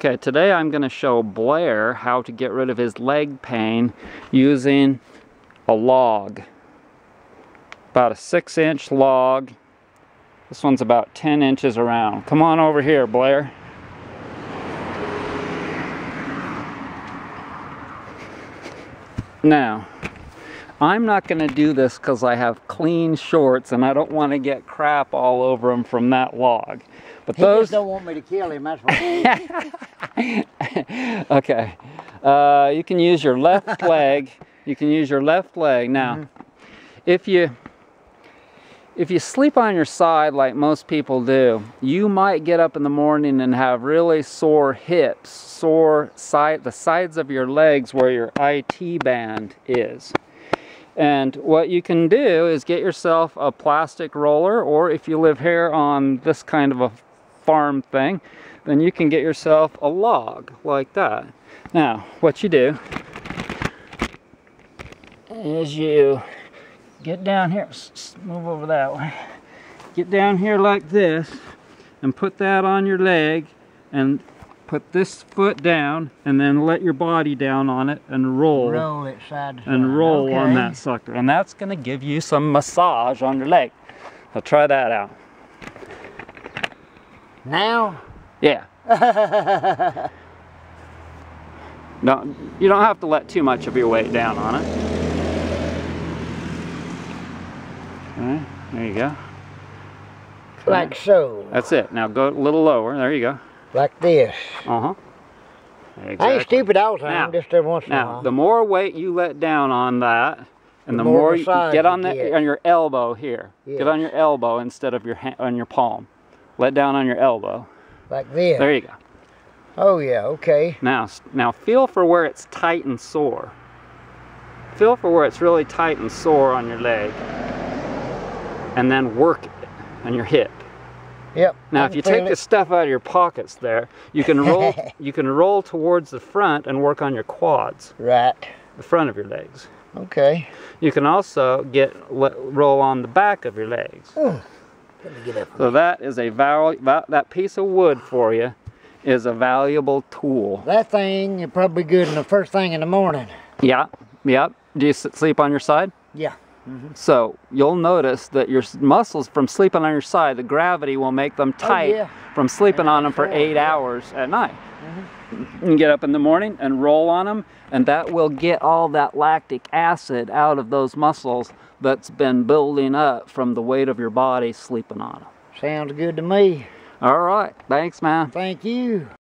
Okay, today I'm going to show Blair how to get rid of his leg pain using a log. About a 6-inch log. This one's about 10 inches around. Come on over here, Blair. Now, I'm not going to do this because I have clean shorts and I don't want to get crap all over them from that log. But he just don't want me to kill him, that's what. Okay. You can use your left leg. You can use your left leg. Now, if you sleep on your side like most people do, you might get up in the morning and have really sore hips, the sides of your legs where your IT band is. And what you can do is get yourself a plastic roller, or if you live here on this kind of a farm thing, then you can get yourself a log like that. Now, what you do is you get down here, move over that way, get down here like this and put that on your leg and put this foot down and then let your body down on it and roll it side to side. And roll on that sucker, and that's going to give you some massage on your leg. So try that out. Now? Yeah. No, you don't have to let too much of your weight down on it. Okay, there you go. Like so. That's it. Now go a little lower. There you go. Like this. Uh-huh. Exactly. I ain't stupid all the time, just every once in a while. Now, the more weight you let down on that, and the more you get on your elbow here. Yes. Get on your elbow instead of on your palm. Let down on your elbow. Like this. There you go. Oh yeah, okay. Now feel for where it's tight and sore. Feel for where it's really tight and sore on your leg. And then work it on your hip. Yep. Now if you take the stuff out of your pockets there, you can roll you can roll towards the front and work on your quads. Right. The front of your legs. Okay. You can also roll on the back of your legs. Let me get up. So that is that piece of wood for you is a valuable tool. That thing is probably good in the first thing in the morning. Yeah. Yep. Do you sleep on your side? Yeah. So you'll notice that your muscles from sleeping on your side, the gravity will make them tight from sleeping on them for 8 hours at night. You can get up in the morning and roll on them, and that will get all that lactic acid out of those muscles that's been building up from the weight of your body sleeping on them. Sounds good to me. All right. Thanks, man. Thank you.